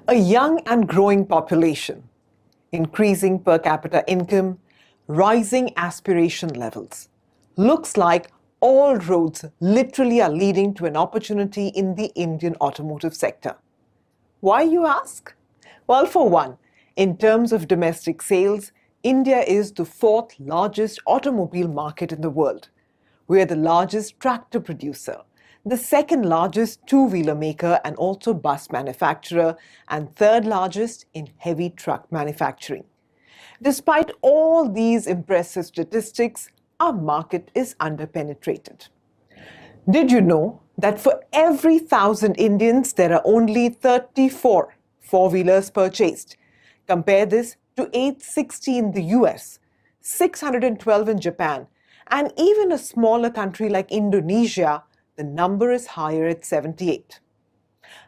A young and growing population, increasing per capita income, rising aspiration levels. Looks like all roads literally are leading to an opportunity in the Indian automotive sector. Why, you ask? Well, for one, in terms of domestic sales, India is the fourth largest automobile market in the world. We are the largest tractor producer, the second largest two-wheeler maker and also bus manufacturer, and third largest in heavy truck manufacturing. Despite all these impressive statistics, our market is underpenetrated. Did you know that for every 1,000 Indians, there are only 34 four-wheelers purchased? Compare this to 860 in the US, 612 in Japan, and even a smaller country like Indonesia, the number is higher at 78.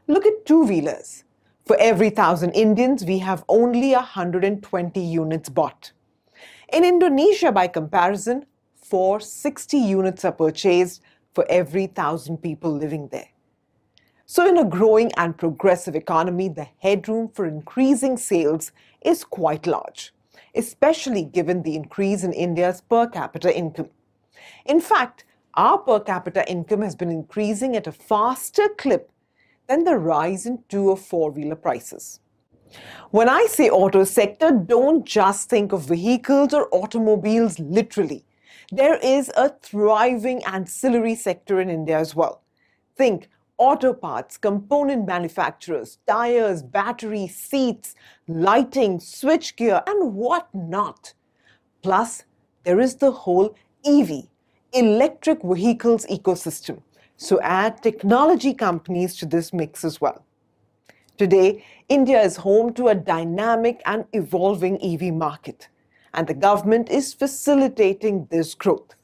Look at two-wheelers. For every 1,000 Indians, we have only 120 units bought. In Indonesia, by comparison, 460 units are purchased for every 1,000 people living there. So in a growing and progressive economy, the headroom for increasing sales is quite large, especially given the increase in India's per capita income. In fact, our per capita income has been increasing at a faster clip than the rise in two or four-wheeler prices. When I say auto sector, don't just think of vehicles or automobiles literally. There is a thriving ancillary sector in India as well. Think auto parts, component manufacturers, tires, batteries, seats, lighting, switchgear, and what not. Plus, there is the whole EV, electric vehicles ecosystem. So add technology companies to this mix as well. Today, India is home to a dynamic and evolving EV market, and the government is facilitating this growth.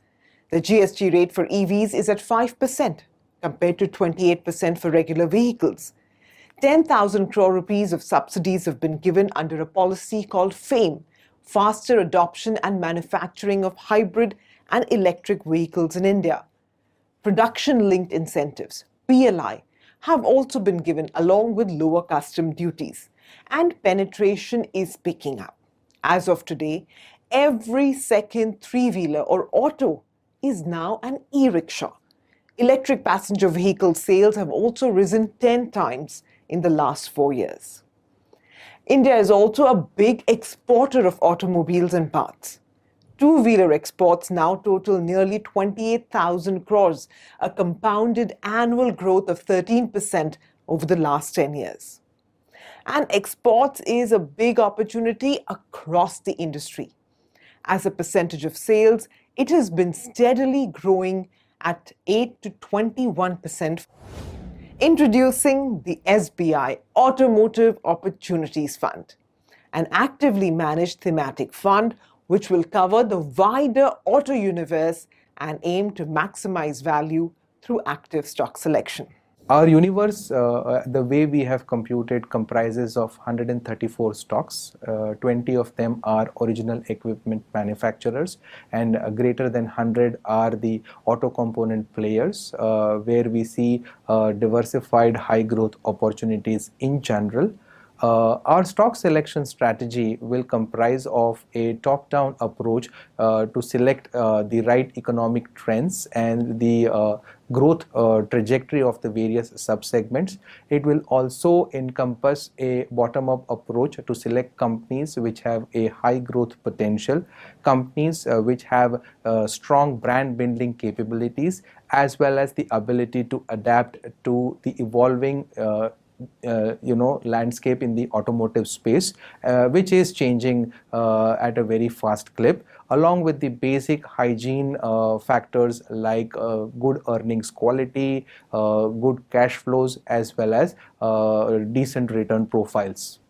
The GST rate for EVs is at 5%, compared to 28% for regular vehicles. 10,000 crore rupees of subsidies have been given under a policy called FAME, Faster Adoption and Manufacturing of Hybrid and Electric Vehicles in India. Production-linked incentives, PLI, have also been given along with lower custom duties, and penetration is picking up. As of today, every second three-wheeler or auto is now an e-rickshaw. Electric passenger vehicle sales have also risen 10 times in the last 4 years. India is also a big exporter of automobiles and parts. Two-wheeler exports now total nearly 28,000 crores, a compounded annual growth of 13% over the last 10 years. And exports is a big opportunity across the industry. As a percentage of sales, it has been steadily growing at 8 to 21%. Introducing the SBI Automotive Opportunities Fund, an actively managed thematic fund which will cover the wider auto universe and aim to maximize value through active stock selection. Our universe, the way we have computed, comprises of 134 stocks. 20 of them are original equipment manufacturers, and greater than 100 are the auto component players, where we see diversified high growth opportunities in general. Our stock selection strategy will comprise of a top-down approach to select the right economic trends and the growth trajectory of the various subsegments. It will also encompass a bottom-up approach to select companies which have a high growth potential, companies which have strong brand building capabilities, as well as the ability to adapt to the evolving landscape in the automotive space, which is changing at a very fast clip, along with the basic hygiene factors like good earnings quality, good cash flows, as well as decent return profiles.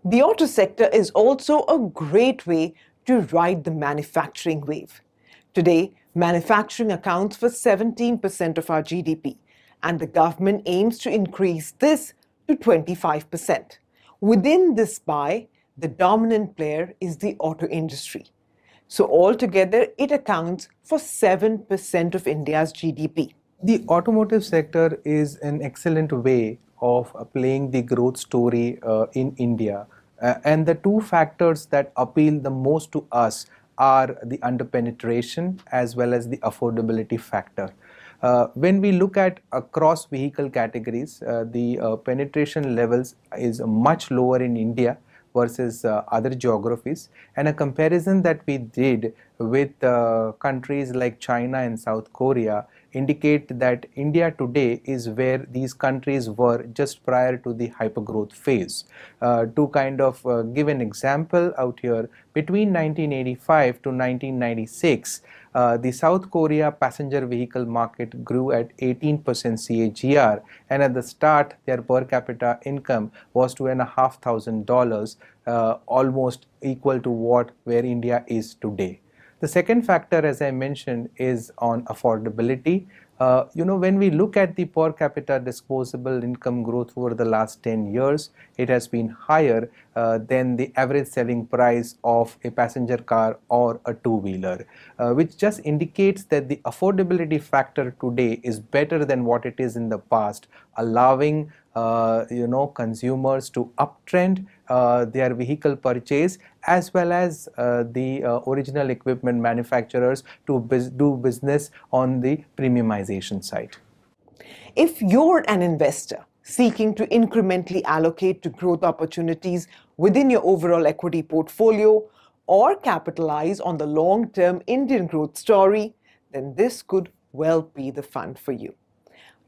The auto sector is also a great way to ride the manufacturing wave. Today, manufacturing accounts for 17% of our GDP, and the government aims to increase this to 25%. Within this pie, the dominant player is the auto industry. So altogether, it accounts for 7% of India's GDP. The automotive sector is an excellent way of playing the growth story in India. And the two factors that appeal the most to us are the underpenetration as well as the affordability factor. When we look at across vehicle categories, the penetration levels is much lower in India versus other geographies, and a comparison that we did with countries like China and South Korea indicate that India today is where these countries were just prior to the hypergrowth phase. To kind of give an example out here, between 1985 to 1996, the South Korea passenger vehicle market grew at 18% CAGR, and at the start their per capita income was $2,500, almost equal to where India is today. The second factor, as I mentioned, is on affordability. When we look at the per capita disposable income growth over the last 10 years, it has been higher than the average selling price of a passenger car or a two-wheeler, which just indicates that the affordability factor today is better than what it is in the past, allowing consumers to uptrend their vehicle purchase, as well as the original equipment manufacturers to do business on the premiumization side. If you're an investor seeking to incrementally allocate to growth opportunities within your overall equity portfolio or capitalize on the long-term Indian growth story, then this could well be the fund for you.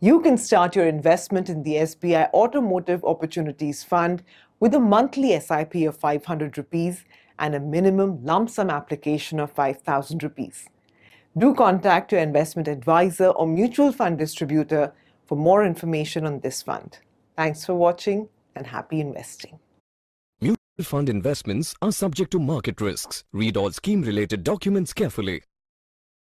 You can start your investment in the SBI Automotive Opportunities Fund with a monthly SIP of 500 rupees and a minimum lump sum application of 5,000 rupees. Do contact your investment advisor or mutual fund distributor for more information on this fund. Thanks for watching and happy investing. Mutual fund investments are subject to market risks. Read all scheme-related documents carefully.